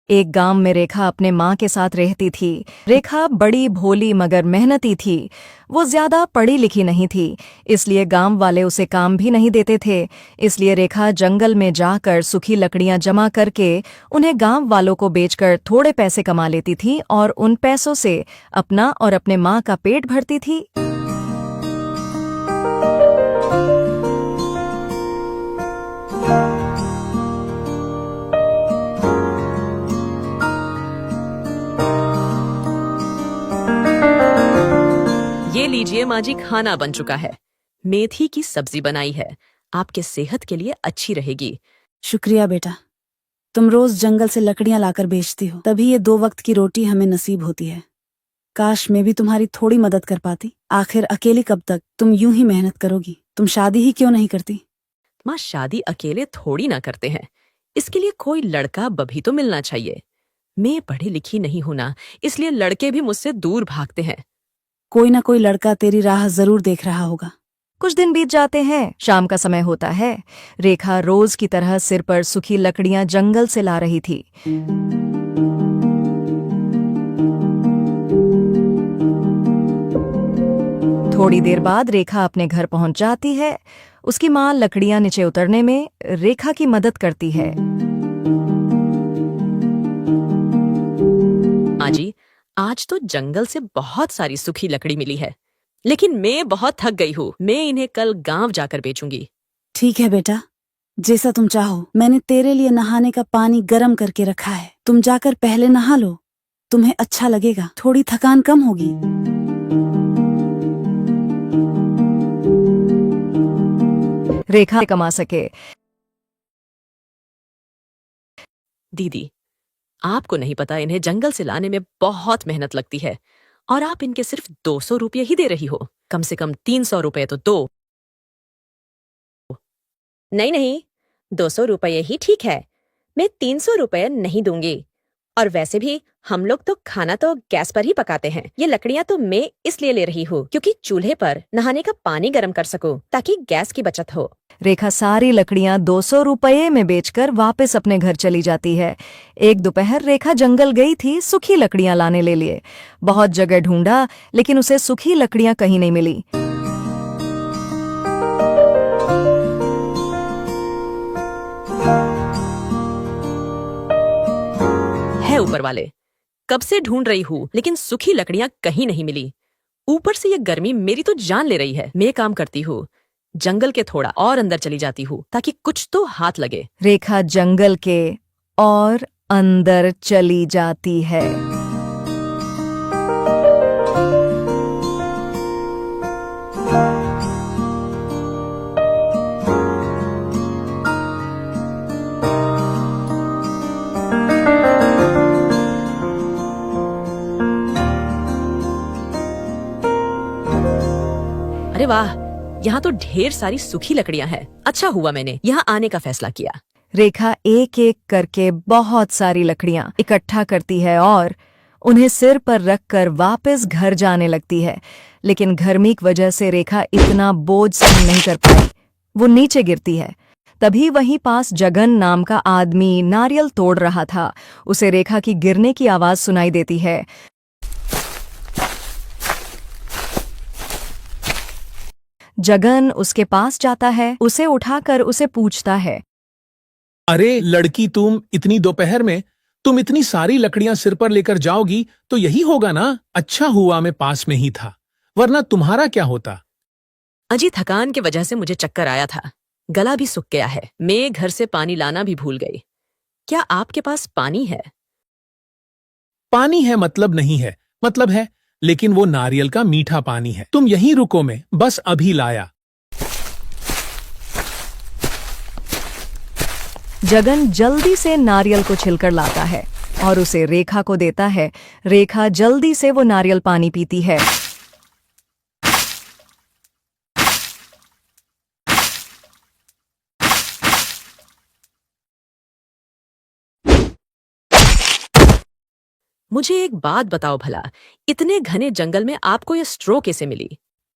एक गांव में रेखा अपने माँ के साथ रहती थी। रेखा बड़ी भोली मगर मेहनती थी। वो ज्यादा पढ़ी लिखी नहीं थी, इसलिए गांव वाले उसे काम भी नहीं देते थे। इसलिए रेखा जंगल में जाकर सूखी लकड़ियां जमा करके उन्हें गांव वालों को बेचकर थोड़े पैसे कमा लेती थी और उन पैसों से अपना और अपने माँ का पेट भरती थी। ये लीजिए माँ जी, खाना बन चुका है। मेथी की सब्जी बनाई है, आपके सेहत के लिए अच्छी रहेगी। शुक्रिया बेटा, तुम रोज जंगल से लकड़ियां लाकर बेचती हो, तभी ये 2 वक्त की रोटी हमें नसीब होती है। काश मैं भी तुम्हारी थोड़ी मदद कर पाती। आखिर अकेली कब तक तुम यूं ही मेहनत करोगी? तुम शादी ही क्यों नहीं करती? माँ, शादी अकेले थोड़ी ना करते हैं, इसके लिए कोई लड़का बभी तो मिलना चाहिए। मैं पढ़ी लिखी नहीं हूं ना, इसलिए लड़के भी मुझसे दूर भागते हैं। कोई ना कोई लड़का तेरी राह जरूर देख रहा होगा। कुछ दिन बीत जाते हैं। शाम का समय होता है। रेखा रोज की तरह सिर पर सूखी लकड़ियां जंगल से ला रही थी। थोड़ी देर बाद रेखा अपने घर पहुंच जाती है। उसकी माँ लकड़ियां नीचे उतरने में रेखा की मदद करती है। माँ जी, आज तो जंगल से बहुत सारी सूखी लकड़ी मिली है, लेकिन मैं बहुत थक गई हूँ। मैं इन्हें कल गांव जाकर बेचूंगी। ठीक है बेटा, जैसा तुम चाहो। मैंने तेरे लिए नहाने का पानी गर्म करके रखा है, तुम जाकर पहले नहा लो। तुम्हें अच्छा लगेगा, थोड़ी थकान कम होगी। रेखा कमा सके। दीदी, आपको नहीं पता, इन्हें जंगल से लाने में बहुत मेहनत लगती है, और आप इनके सिर्फ 200 रुपये ही दे रही हो। कम से कम 300 रुपये तो दो। नहीं नहीं, 200 रुपये ही ठीक है। मैं 300 रुपये नहीं दूंगी। और वैसे भी हम लोग तो खाना तो गैस पर ही पकाते हैं। ये लकड़ियां तो मैं इसलिए ले रही हूँ क्योंकि चूल्हे पर नहाने का पानी गर्म कर सकूं, ताकि गैस की बचत हो। रेखा सारी लकड़ियां 200 रुपये में बेचकर वापस अपने घर चली जाती है। एक दोपहर रेखा जंगल गई थी सूखी लकड़ियां लाने ले लिए। बहुत जगह ढूंढा, लेकिन उसे सूखी लकड़ियां कहीं नहीं मिली। है ऊपर वाले, कब से ढूंढ रही हूँ, लेकिन सूखी लकड़ियां कहीं नहीं मिली। ऊपर से ये गर्मी मेरी तो जान ले रही है। मैं काम करती हूँ, जंगल के थोड़ा और अंदर चली जाती हूँ ताकि कुछ तो हाथ लगे। रेखा जंगल के और अंदर चली जाती है। अरे वाह, यहाँ तो ढेर सारी सूखी लकड़ियां हैं। अच्छा हुआ मैंने यहाँ आने का फैसला किया। रेखा एक एक करके बहुत सारी लकड़ियां इकट्ठा करती है और उन्हें सिर पर रखकर वापस घर जाने लगती है। लेकिन गर्मी की वजह से रेखा इतना बोझ सहन नहीं कर पाई। वो नीचे गिरती है। तभी वहीं पास जगन नाम का आदमी नारियल तोड़ रहा था। उसे रेखा की गिरने की आवाज सुनाई देती है। जगन उसके पास जाता है, उसे उठाकर उसे पूछता है, अरे लड़की, तुम इतनी दोपहर में तुम इतनी सारी लकड़ियां सिर पर लेकर जाओगी तो यही होगा ना? अच्छा हुआ मैं पास में ही था, वरना तुम्हारा क्या होता? अजी, थकान की वजह से मुझे चक्कर आया था, गला भी सूख गया है। मैं घर से पानी लाना भी भूल गई। क्या आपके पास पानी है? पानी है मतलब नहीं है, मतलब है, लेकिन वो नारियल का मीठा पानी है। तुम यहीं रुको, मैं बस अभी लाया। जगन जल्दी से नारियल को छिलकर लाता है और उसे रेखा को देता है। रेखा जल्दी से वो नारियल पानी पीती है। मुझे एक बात बताओ भला, इतने घने जंगल में आपको ये स्ट्रो कैसे मिली?